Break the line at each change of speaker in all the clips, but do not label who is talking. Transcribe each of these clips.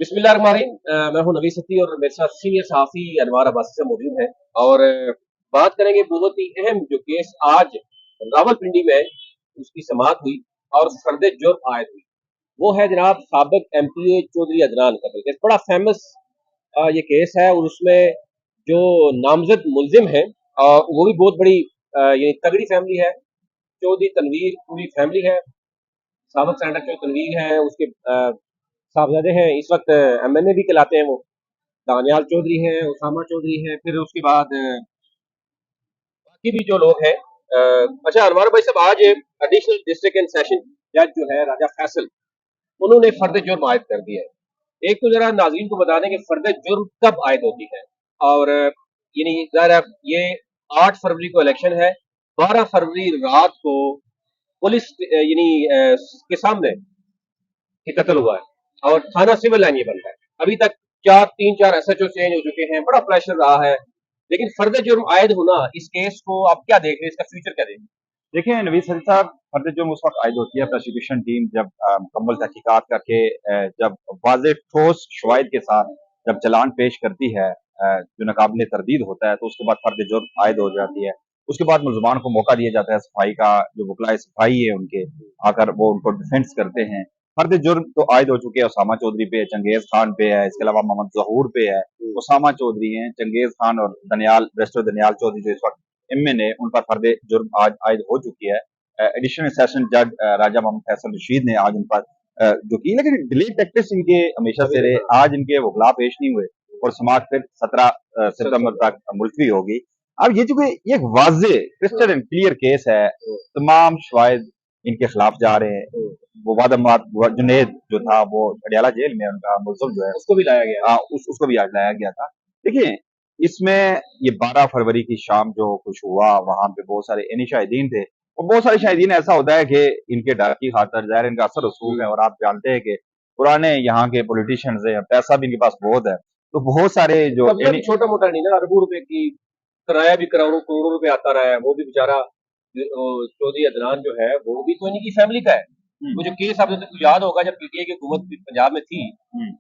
बिस्मिल्लाहिर्रहमानिर्रहीम। मैं हूं नवी सती और मेरे साथ सीनियर सहाफ़ी अनवार अब्बासी से मौजूद है और बात करेंगे बहुत ही अहम जो केस आज रावलपिंडी में उसकी समाअत हुई और फर्द जुर्म आयद हुई। वो है जनाब साबिक एमपीए चौधरी अदनान का केस। बड़ा फेमस ये केस है और उसमें जो नामजद मुलजिम है वो भी बहुत बड़ी ये तगड़ी फैमिली है। चौधरी तनवीर पूरी फैमिली है। साबिक सेनेटर चौधरी तनवीर है, उसके साहबजादे हैं, इस वक्त एमएनए भी कहलाते हैं वो। दानियाल चौधरी हैं, उसामा चौधरी हैं, फिर उसके बाद बाकी भी जो लोग हैं। अच्छा अनवर भाई साहब, आज एडिशनल डिस्ट्रिक्ट एंड सेशन जज जो है राजा फैसल, उन्होंने फर्द जुर्म आयद कर दिया है। एक तो जरा नाज़रीन को बता दें कि फर्द जुर्म कब आयद होती है और यानी ज़ाहिर है ये 8 फरवरी को इलेक्शन है, 12 फरवरी रात को पुलिस यानी के सामने ये कत्ल हुआ है और थाना सिविल लाइन ये बनता है। अभी तक 3-4 एसएचओ चेंज हो चुके हैं, बड़ा प्रेशर रहा है, लेकिन फर्द जुर्म आयद होना इस केस को आप क्या देख रहे हैं, इसका फ्यूचर क्या देख रहे हैं?
देखिए नवीद सदी साहब, फर्द जुर्म उस वक्त आयद होती है प्रोसिक्यूशन टीम जब मुकम्मल तहकीकात करके जब वाज़ेह ठोस शवाहिद के साथ जब चलान पेश करती है जो नाकाबिले तरदीद होता है, तो उसके बाद फर्द जुर्म आयद हो जाती है। उसके बाद मुलजमान को मौका दिया जाता है सफाई का, जो वकलाए सफाई है उनके आकर वो उनको डिफेंस करते हैं। फर्द जुर्म तो आयद हो चुके हैं, उसामा चौधरी पे, चंगेज खान पे है, इसके अलावा मोहम्मद जहूर पे है, उसामा चौधरी हैं, चंगेज खान और दनियाल बैरिस्टर दनियाल चौधरी जो इस वक्त एमएनए, उन पर फर्द जुर्म आज आयद हो चुकी है। एडिशनल सेशन जज राजा मोहम्मद फैसल रशीद ने आज उन पर जो की, लेकिन डिले टैक्टिक्स इनके हमेशा से रहे। आज इनके वकला पेश नहीं हुए और समाअत फिर 17 सितंबर तक मुलतवी होगी। अब ये चूंकि ये एक वाज़ेह क्रिस्टल एंड क्लियर केस है, तमाम शवाहिद इनके खिलाफ जा रहे हैं। वो वादमात जुनेद जो था वो अडियाला जेल में, उनका मुलजिम जो है
उसको भी लाया गया।
उसको भी आज लाया गया था। देखिए इसमें ये 12 फरवरी की शाम जो कुछ हुआ, वहां पे बहुत सारे यानी शाहिदीन थे और बहुत सारे शाहिदीन, ऐसा होता है कि इनके डर की खातर ज़ाहिर इनका असर रसूख है और आप जानते हैं कि पुराने यहाँ के पॉलिटिशियंस हैं, पैसा भी इनके पास बहुत है, तो बहुत सारे जो
छोटा मोटा नहीं ना, अरबों रुपए की किराया भी करोड़ों रुपए आता रहा है। वो भी बेचारा चौधरी अदनान जो है वो भी तो इनकी फैमिली का है। वो जो केस आपको याद होगा जब पीटीआई की हुकूमत पंजाब में थी,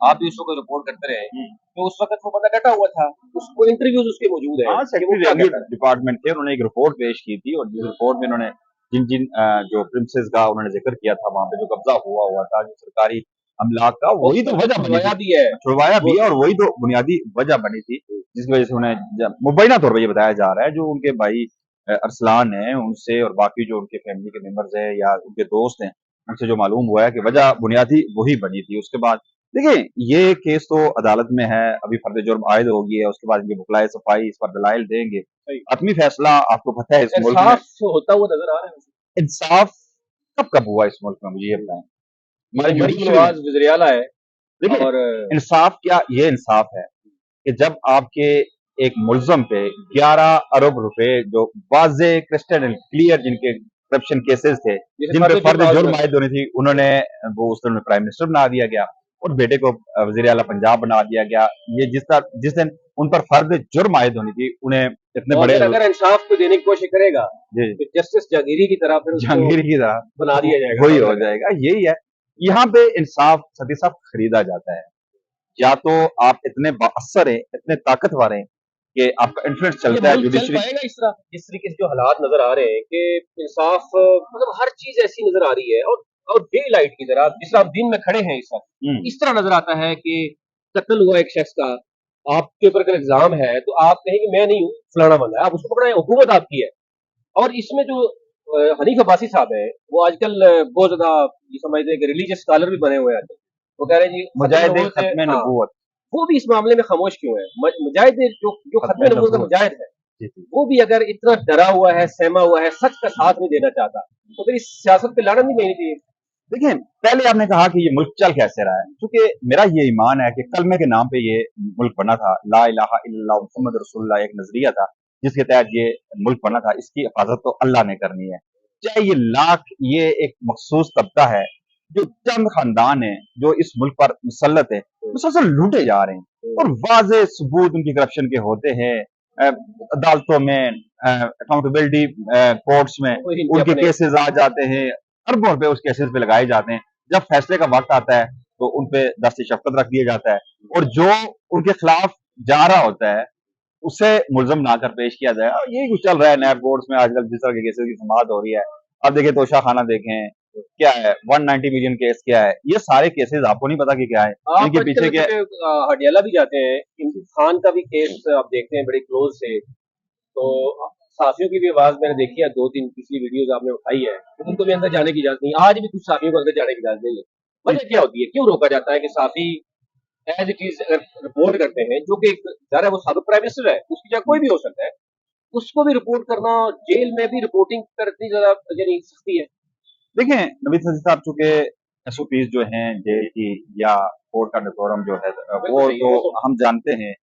आप भी उस वक्त रिपोर्ट करते रहे, तो उस वक्त वो बंदा डटा हुआ था, उसको इंटरव्यूज उसके मौजूद है।
सेक्रेटरी डिपार्टमेंट थे, उन्होंने एक रिपोर्ट पेश की थी और जिस रिपोर्ट में उन्होंने जिन जिन जो प्रिंसेस का उन्होंने जिक्र किया था, वहां पे जो कब्जा हुआ था जो सरकारी अमलाक का, वही तो वजह
छुड़वाया भी है,
छुड़वाया भी है और वही तो बुनियादी वजह बनी थी जिसकी वजह से उन्हें मुबैना तौर पर ये बताया जा रहा है जो उनके भाई अरसलान है उनसे और बाकी जो उनके फैमिली के मेंबर्स हैं या उनके दोस्त हैं, उनसे जो मालूम हुआ है कि वजह बुनियादी वही बनी थी। उसके बाद देखिए ये केस तो अदालत में है, अभी फर्द जुर्म आयद हो गई है, उसके बाद ये वकलाए सफाई इस पर दलाइल देंगे, आत्मी फैसला आपको पता है इस मुल्क में
होता हुआ नजर आ रहा है।
इंसाफ कब हुआ इस मुल्क में, मुझे ये बताएं।
हमारे जुडिशरी है,
देखिए इंसाफ क्या, ये इंसाफ है कि जब आपके एक मुलजम पे 11 अरब रुपए जो वाज़ेह क्रिस्टल एंड क्लियर जिनके करप्शन केसेस थे, जिन पे फर्द जुर्म आयद होनी थी, उन्होंने वो उस दिन प्राइम मिनिस्टर बना दिया गया और बेटे को वजीर आला पंजाब बना दिया गया। ये जिस दिन उन पर फर्द जुर्म आयद होनी थी, उन्हें इतने बड़े,
अगर इंसाफ को देने की कोशिश करेगा तो जस्टिस जहांगीरी की तरह बना दिया जाएगा,
वही हो जाएगा। यही है, यहाँ पे इंसाफ सती साहब खरीदा जाता है। या तो आप इतने बाअसर हैं, इतने ताकतवर हैं कि आपका इन्फ्लुएंस चलता है जुडिशरी।
इस तरह जिस तरीके से जो हालात नजर आ रहे हैं कि इंसाफ मतलब हर चीज ऐसी नजर आ रही है और डे लाइट की तरह, जिस तरह आप दिन में खड़े हैं इस वक्त, इस तरह नजर आता है कि कत्ल हुआ एक शख्स का, आपके ऊपर अगर इल्जाम है तो आप कहें कि मैं नहीं हूँ, फलाना बंदा है, आप उसको पकड़ाएं, हुकूमत आपकी है। और इसमें जो हनीफ अब्बासी साहब है वो आजकल बहुत ज्यादा ये समझते हैं कि रिलीजियस स्कॉलर भी बने हुए हैं। वो कह रहे हैं जी
मुजाहिद खत्म नबूवत,
वो भी इस मामले में खामोश क्यों है? मुजाहिद जो खत्म नबूवत का मुजाहिद है, वो भी अगर इतना डरा हुआ है, सहमा हुआ है, सच का साथ नहीं देना चाहता, तो फिर इस सियासत पे लानत नहीं देनी चाहिए।
देखिए पहले आपने कहा कि ये मुल्क चल कैसे रहा है, क्योंकि मेरा ये ईमान है कि कलमे के नाम पे ये मुल्क बना था, ला इलाहा इल्लल्लाह मुहम्मद रसूलुल्लाह एक नजरिया था जिसके तहत ये मुल्क बना था। इसकी हिफाजत तो अल्लाह ने करनी है, चाहे ये एक मखसूस तबका है, जो चंद खानदान है जो इस मुल्क पर मुसल्लत है, मुसलसल लूटे जा रहे हैं और वाज़ेह सबूत उनकी करप्शन के होते हैं। अदालतों में अकाउंटेबिलिटी कोर्ट्स में उनके केसेस आ जाते हैं, अरबों रुपए उस केसेस पे लगाए जाते हैं। जब फैसले का वक्त आता है तो उन पे दस्त शफकत रख दिया जाता है, और जो उनके खिलाफ जा रहा होता है उसे मुलजम ना कर पेश किया जाए। और यही कुछ चल रहा है नैब कोर्ट्स में आजकल, जिस तरह के केसेस की समाअत हो रही है। अब देखिए तोशा खाना देखें, क्या है 190 मिलियन केस, क्या है ये सारे केसेस, आपको नहीं पता कि क्या है
आप
इनके पीछे के।
हडियाला भी जाते हैं, इमरान खान का भी केस आप देखते हैं बड़े क्लोज से, तो साथियों की भी आवाज मैंने देखी है, 2-3 पिछली वीडियोस आपने उठाई है, तो उनको भी अंदर जाने की इजाजत नहीं, आज भी कुछ साथियों को अंदर जाने की इजाजत नहीं है। वजह क्या होती है, क्यों रोका जाता है कि साथी एज इट इज अगर रिपोर्ट करते हैं, जो कि ज़ाहिर है वो साबिक प्राइम मिनिस्टर है, उसकी जगह कोई भी हो सकता है, उसको भी रिपोर्ट करना, जेल में भी रिपोर्टिंग पर इतनी ज्यादा यानी सख्ती है।
देखें नवीद सजी साहब, चूंकि एसओपीज जो हैं जेल की या कोर्ट का डेकोरम जो है वो तो हम जानते हैं,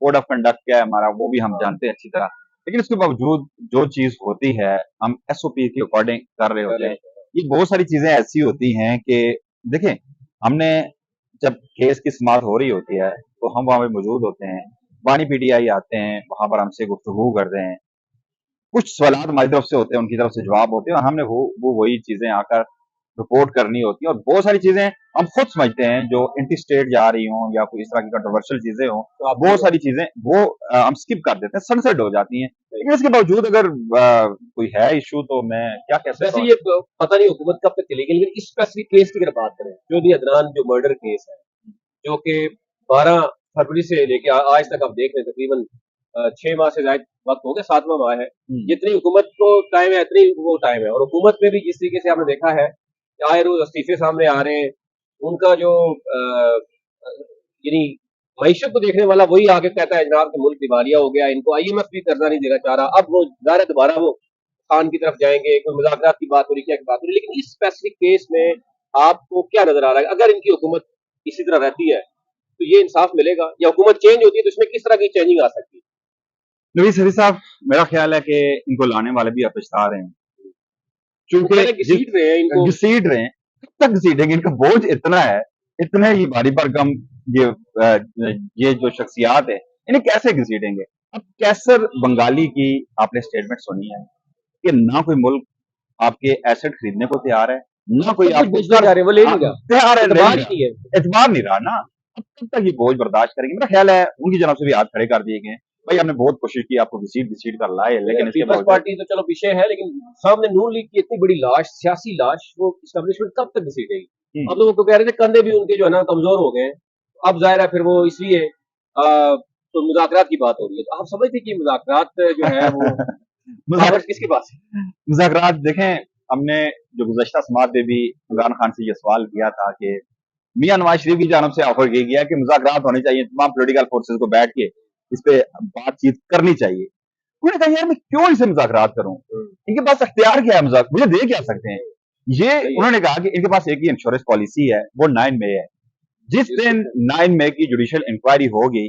कोड ऑफ कंडक्ट क्या है हमारा वो भी हम जानते हैं अच्छी तरह, लेकिन उसके बावजूद जो चीज होती है हम एसओपी के अकॉर्डिंग कर रहे होते हैं। ये बहुत सारी चीजें ऐसी होती हैं कि देखें, हमने जब केस की समाअत हो रही होती है तो हम वहां पे मौजूद होते हैं, बानी पीटीआई आते हैं, वहां पर हमसे गुफ्तगू करते हैं, कुछ सवालात हमारी तरफ से होते हैं, उनकी तरफ से जवाब होते हैं, और हमने वो वही चीजें आकर रिपोर्ट करनी होती है। और बहुत सारी चीजें हम खुद समझते हैं जो इंटी स्टेट जा रही हों या कोई इस तरह की कंट्रोवर्शियल चीजें हों,
तो
बहुत सारी चीजें वो हम स्किप कर देते हैं, सनसेट हो जाती हैं। लेकिन इसके बावजूद अगर कोई है इशू तो मैं क्या कह सकता
वैसे
हूँ।
ये पता नहीं हुकूमत कब तक चलेगी, लेकिन इस स्पेसिफिक केस की अगर बात करें, चौधरी अदनान जो मर्डर केस है, जो कि 12 फरवरी से लेके आज तक आप देख रहे हैं, तकरीबन 6 माह से ज्यादा वक्त हो गया, 7वां माह है, जितनी हुकूमत को टाइम है इतनी वो टाइम है। और हुकूमत में भी जिस तरीके से आपने देखा है कि आए रोज इस्तीफे सामने आ रहे हैं, उनका जो यानी मईशत को देखने वाला वही आगे कहता है जनाब कि मुल्क दिवालिया हो गया, इनको आईएमएफ भी कर्जा नहीं देना चाह रहा। अब वो ज़ाहिर है दोबारा वो खान की तरफ जाएंगे, कोई मुज़ाकरात की बात हो रही, क्या की बात हो रही, लेकिन इस स्पेसिफिक केस में आपको क्या नजर आ रहा है, अगर इनकी हुकूमत इसी तरह रहती है तो ये इंसाफ मिलेगा, या हुकूमत चेंज होती है तो इसमें किस तरह की चेंजिंग आ सकती है?
नवीद सरी साहब, मेरा ख्याल है कि इनको लाने वाले भी अब पछता रहे हैं,
वो
चूंकि
कह रहे हैं घसीट रहे हैं इनको।
घसीट रहे हैं। कब तक घसीटेंगे, इनका बोझ इतना है, इतने ही भारी भरकम ये ये जो शख्सियात है, इन्हें कैसे घसीटेंगे। अब कैसर बंगाली की आपने स्टेटमेंट सुनी है कि ना कोई मुल्क आपके एसेट खरीदने को तैयार है, ना कोई
सब कुछ
आपको
बेचने जा रहे हैं, वो ले नहीं रहा,
तैयार है,
एतबार ही नहीं है।
एतबार नहीं रहा ना। अब कब तक ये बोझ बर्दाश्त करेंगे। मेरा ख्याल है उनकी जनब से भी हाथ खड़े कर दिए गए हैं। भाई हमने बहुत कोशिश की आपको घसीट घसीट कर लाए, लेकिन इसके
पीपल्स
बावजूद
पार्टी तो चलो विषय है, लेकिन सामने नून लीग की इतनी बड़ी लाश, सियासी लाश, वो इस्टेब्लिशमेंट कब तक घसीटेगी। अब लोगों को कह रहे थे कंधे भी उनके जो है ना कमजोर हो गए हैं, अब जाहिर है फिर वो इसलिए तो मुज़ाकरात की बात हो रही है। तो आप समझते कि मुज़ाकरात जो है वो पावर किसके पास है?
मुज़ाकरात देखें, हमने जो गुज़श्ता समाअत में भी इमरान खान से ये सवाल किया था कि मियां नवाज शरीफ की जानब से ऑफर किया गया कि मुज़ाकरात होने चाहिए, तमाम पॉलिटिकल फोर्सेस को बैठ के इस पे बातचीत करनी चाहिए। उन्होंने कहा यार मैं क्यों इनसे मुज़ाकरात करूं, इनके पास अख्तियार क्या है, मुझे दे क्या सकते हैं ये। उन्होंने कहा कि इनके पास एक ही इंश्योरेंस पॉलिसी है, वो 9 मई है। जिस दिन 9 मई की जुडिशियल इंक्वायरी होगी,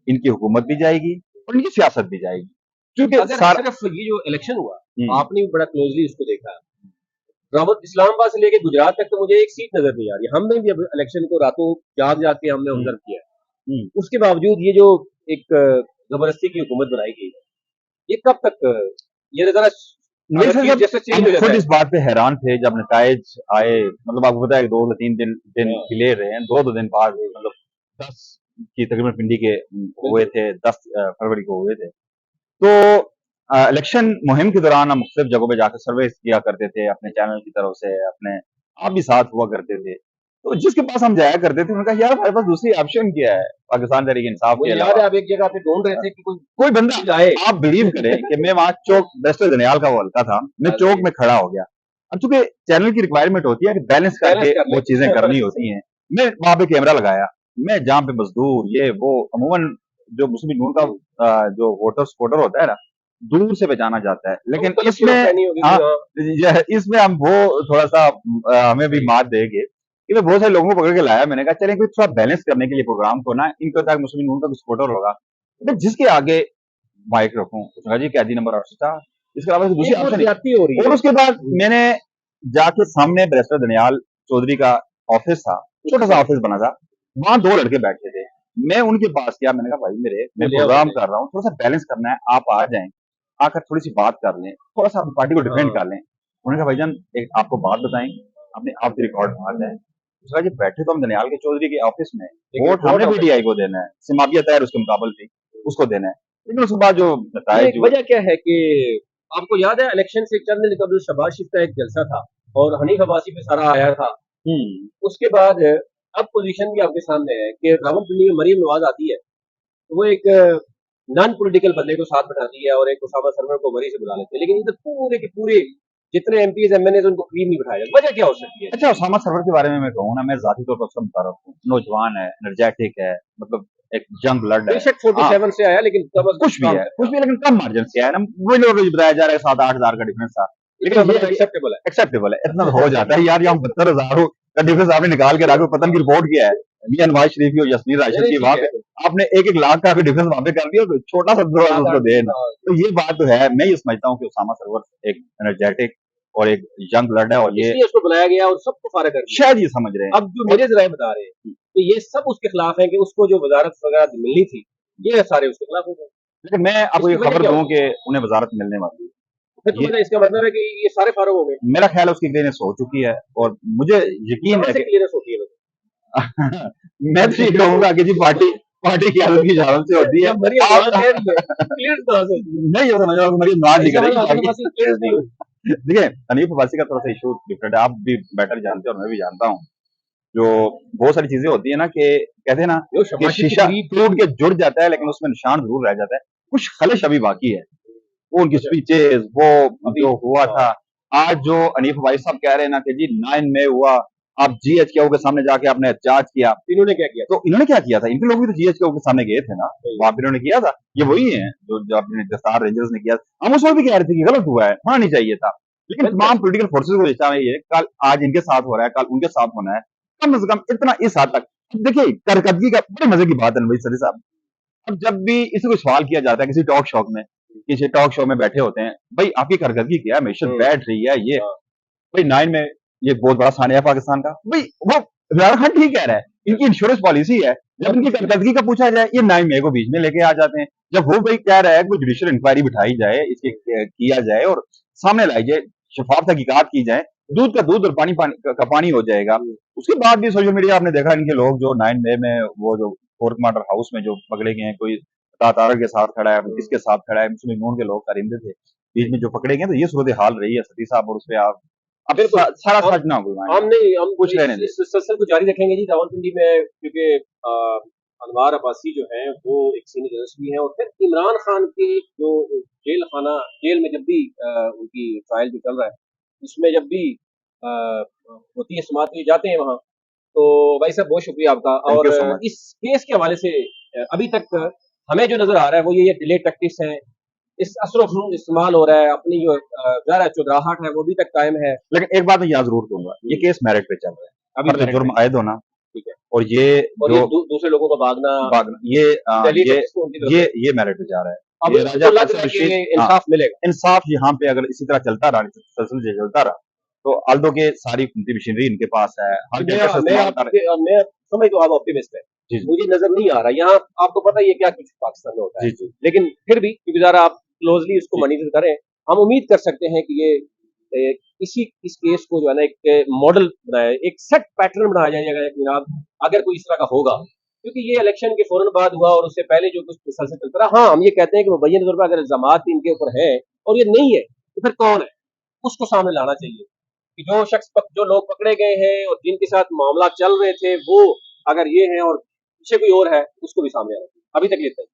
इनकी हुकूमत भी जाएगी और इनकी सियासत भी जाएगी। क्योंकि
अगर सिर्फ ये जो इलेक्शन हुआ, आपने भी बड़ा क्लोजली उसको देखा, रावत इस्लामाबाद से लेके गुजरात तक तो मुझे एक सीट नजर नहीं आ रही। हमने भी अब इलेक्शन को रातों जाग जाग के हमने ऑब्जर्व किया, उसके बावजूद ये जो एक जबरदस्ती की हुकूमत बनाई गई है, ये कब तक ये जरा
हम खुद इस बात पे हैरान थे जब नताइज आए। मतलब आपको पता है 2 से 3 दिन डिले रहे हैं, 2 दिन बाद, मतलब 10 की तकरीबन पिंडी के हुए थे, 10 फरवरी को हुए थे। तो इलेक्शन मुहिम के दौरान हम मुख्तलिफ जगहों पे जाकर सर्वे किया करते थे अपने चैनल की तरफ से, अपने आप भी साथ हुआ करते थे। तो जिसके पास हम जाया करते थे उन्होंने कहा यार हमारे पास दूसरी ऑप्शन क्या है पाकिस्तान तहरीक इंसाफ के
याद है आप एक जगह पे ढूंढ रहे थे कि
कोई बंदा आए। आप बिलीव करें कि मैं वहां चौक बैरिस्टर दनियाल का वो हल्का था, मैं चौक में खड़ा हो गया। अब चूंकि चैनल की रिक्वायरमेंट होती है कि बैलेंस करके वो चीजें करनी होती हैं, मैं वहां पे कैमरा लगाया, मैं जहाँ पे मजदूर ये वो अमूमन जो मुस्लिम नून का जो वोटर होता है ना, दूर से पहचाना जाता है, लेकिन इसमें हम वो थोड़ा सा हमें भी मात देंगे कि मैं बहुत सारे लोगों को पकड़ के लाया। मैंने कहा चलें कोई थोड़ा बैलेंस करने के लिए प्रोग्राम को ना, इनको तक मुस्लिम नून का कुछ सपोर्टर होगा, तो जिसके आगे माइक रखूं जी कैदी नंबर 804, इसके अलावा दूसरी ऑप्शन हो रही है। और उसके बाद मैंने जाके सामने बैरिस्टर दनियाल चौधरी का ऑफिस था, छोटा सा ऑफिस बना था, वहां 2 लड़के बैठे थे। मैं उनके पास गया, मैंने कहा भाई मैं प्रोग्राम कर रहा हूँ, थोड़ा सा बैलेंस करना है, आप आ जाएं, आकर थोड़ी सी बात कर लें, थोड़ा सा पार्टी को डिफेंड कर लें। उन्होंने कहा भाईजान एक आपको बात बताएं, अपने आप की रिकॉर्ड बात है, उसका जी बैठे तो हम दनियाल के चौधरी के ऑफिस में,
लेकिन
वोट
वोट
हमने
हमने
पीटीआई को देना है, सिमाबिया तैयार उसके मुकाबल थी, उसको देना है। लेकिन उसके बाद जो
ये
नतायज
एक
जो
वजह क्या है कि आपको याद है इलेक्शन से चंद दिन कबल शहबाज शरीफ का एक जलसा था और हनीफ अब्बासी पे सारा आया था। उसके बाद अब पोजीशन भी आपके सामने है कि रावलपिंडी में मरीम नवाज आती है तो वो एक नॉन पॉलिटिकल बंदे को साथ बैठाती है और एक उसामा सरवर को मरी से बुला लेते हैं, लेकिन इधर पूरे के पूरे जितने एमपीज एमएनए उनको करीब नहीं बिठाया जाता। वजह क्या हो सकती है?
अच्छा, उसामा सरवर के बारे में मैं कहूँ ना, मैं जाती तौर पर उसका मुतारफ हूँ, नौजवान है, एनर्जेटिक है, मतलब एक जंग ब्लड है।
बेशक
हाँ
47 से आया लेकिन कम अज
कुछ भी
काम
है,
करता
कुछ भी, लेकिन कम मार्जिन से आया ना, वही लोग बताया जा रहा है 7-8 हजार का डिफरेंस था,
इतना
लेकिन
मतलब
ये
एक्सेप्टेबल है।
एक्सेप्टेबल है, इतना तो हो जाता है यार, यहाँ 72 हजार का डिफरेंस आपने निकाल के रखो, पतन की रिपोर्ट किया है मियां नवाज शरीफ की और यस्मीन
नहीं
राशिद
नहीं
की,
ठीक
वहां
है।
पे आपने एक लाख का डिफरेंस वहां पे कर दिया, तो छोटा सा
सात
उसको
आठ
देना। तो ये बात तो है, मैं ये समझता हूँ कि उसामा सरवर एक एनर्जेटिक और एक यंग ब्लड है, और ये
इसलिए उसको बुलाया गया और सबको फारिग कर दिया।
शायद ये समझ रहे हैं।
अब जो मेरे जराए बता रहे हैं कि ये सब उसके खिलाफ है कि उसको जो वजारत वगैरह मिलनी थी ये सारे उसके खिलाफ हो गए।
लेकिन मैं आपको ये
इसकी वजह
खबर
क्या
दूं
होगी?
कि उन्हें वजारत मिलने वाली
फिर
है,
तो
ये
मतलब इसका मतलब है कि ये सारे फारूक हो गए।
मेरा ख्याल है उसकी क्लियरेंस हो चुकी है, और मुझे यकीन
कहाँ
है
से
कि
क्लियरेंस होती है वैसे?
मैं तो ये कहूंगा कि जी पार्टी पार्टी की आदत की इजाजत से होती है।
जब मरियम
आप
नवाज कह रही है क्लियरेंस कहाँ से होती है?
नहीं, ये समझ रहा हूँ, मेरी नमाज नहीं
इसका मतलब हनीफ
करेगी।
अब्बासी की क्लियरेंस नहीं हुई।
देखिए, हनीफ अब्बासी का थोड़ा सा इशू डिफरेंट है, आप भी बेटर जानते हो और मैं भी जानता हूँ। जो बहुत सारी चीजें होती है ना, कि कहते हैं ना
जो
कि
शहबाज शरीफ के
शीशा
करीब
टूट के जुड़ जाता है, लेकिन उसमें निशान जरूर रह जाता है, कुछ खलिश अभी बाकी है। वो उनकी
अच्छा
स्पीचेस, वो
अभी
जो हुआ
हाँ
था, आज जो हनीफ भाई साहब कह रहे हैं ना कि जी 9 में हुआ, आप जीएचकेओ के सामने जाके आपने एहतजाज किया,
इन्होंने क्या किया?
तो इन्होंने क्या किया था, इनके लोग भी तो जीएचकेओ के सामने गए थे ना,
सही
वहां पर इन्होंने किया था। ये वही है जो अपने दस्तार रेंजर्स ने किया, हम उस वक्त भी कह रहे थे कि गलत हुआ है, होना नहीं चाहिए था, लेकिन
बिल्कुल
तमाम पॉलिटिकल फोर्सेज को जैसा ये कल आज इनके साथ हो रहा है, कल उनके साथ होना है, कम से कम इतना इस हद तक। अब देखिए, कारकर्दगी का बड़े मजे की बात है नबी सरी साहब, अब जब भी इसे कोई सवाल किया जाता है किसी टॉक शो में, किसी टॉक शो में बैठे होते हैं, भाई आपकी कारकर्दगी क्या है, मैशत बैठ रही है, ये
हाँ
भाई 9 में ये बहुत बड़ा सानिया है पाकिस्तान का, भाई वो इमरान खान ठीक कह रहा है, इनकी इंश्योरेंस पॉलिसी है। जब इनकी कारकर्दगी का पूछा जाए, ये 9 में को बीच में लेके आ जाते हैं। जब वो भाई कह रहा है कि जुडिशियल इंक्वायरी बिठाई जाए, इसके किया जाए और सामने लाई जाए, शफाफ तहकीकात की जाए, दूध का दूध और पानी का पानी हो जाएगा। उसके बाद भी सोशल मीडिया आपने देखा, इनके लोग जो 9 में वो जो फोर्ट मार्टर हाउस में जो पकड़े गए हैं, कोई तारक के साथ खड़ा है, किसके साथ खड़ा है, मुस्लिम नून के लोग कारिंदे थे बीच में जो पकड़े गए, तो ये सूरत हाल रही है सती साहब, और उस पर आप अब
बिल्कुल
सारा
हम
सच ना कोई मान
हम नहीं हम
कुछ रहने दे।
इस सिलसिले को जारी रखेंगे जी रावलपिंडी में क्योंकि अनवार अब्बासी जो हैं वो एक सीनियर जर्नलिस्ट भी हैं और फिर इमरान खान के जो जेल में जब भी उनकी ट्रायल जो चल रहा है उसमें जब भी अ, होती है समाअत तो ये जाते हैं वहाँ। तो भाई साहब बहुत शुक्रिया आपका
थैंक
और
यू सो मच।
इस केस के हवाले से अभी तक हमें जो नजर आ रहा है वो ये डिले टैक्टिक्स है, इस असर इस्तेमाल हो रहा है, अपनी जो ज़रा चुदराहट है वो अभी तक कायम है।
लेकिन एक बात मैं यहाँ जरूर कहूंगा, ये केस मेरिट पे चल रहा है,
अभी
फर्द
मेरिट
जुर्म
पे
आयद होना,
ठीक है
और ये
और
जो
ये दूसरे लोगों का भागना दिल्ली
ये
टैक्टिक्स को उनकी तरफ से
ये मेरिट पे जा रहा
अब
है। ये राजा
उसको लग
फैसल
रहा है
रशीद,
कि
हाँ,
इंसाफ मिलेगा।
इंसाफ यहाँ पे अगर इसी तरह चलता रहा, सिलसिले चलता रहा, तो अल्दो के सारी हुकूमती मशीनरी इनके पास है, हर
मैं
जगह से
मैं
इस्तेमाल कर।
आपके मैं समझ तो आप ऑप्टिमिस्ट है,
जी जी
मुझे नजर नहीं आ रहा यहाँ। आपको पता ही है क्या कुछ पाकिस्तान में होता है,
जी जी
लेकिन फिर भी क्योंकि जरा आप क्लोजली इसको
जी
मॉनिटर करें, हम उम्मीद कर सकते हैं कि ये इस केस को जो है ना एक मॉडल बनाया, एक सेट पैटर्न बनाया जाएगा जनाब अगर कोई इस तरह का होगा, क्योंकि ये इलेक्शन के फौरन बाद हुआ और उससे पहले जो कुछ मुसलसल चलता रहा। हाँ हम ये कहते हैं कि मुबैयन तौर पर अगर इल्जामात इनके ऊपर है और ये नहीं है तो फिर कौन है, उसको सामने लाना चाहिए कि जो जो लोग पकड़े गए हैं और जिनके साथ मामला चल रहे थे वो अगर ये हैं और पीछे कोई और है उसको भी सामने आना चाहिए। अभी तक लेते हैं।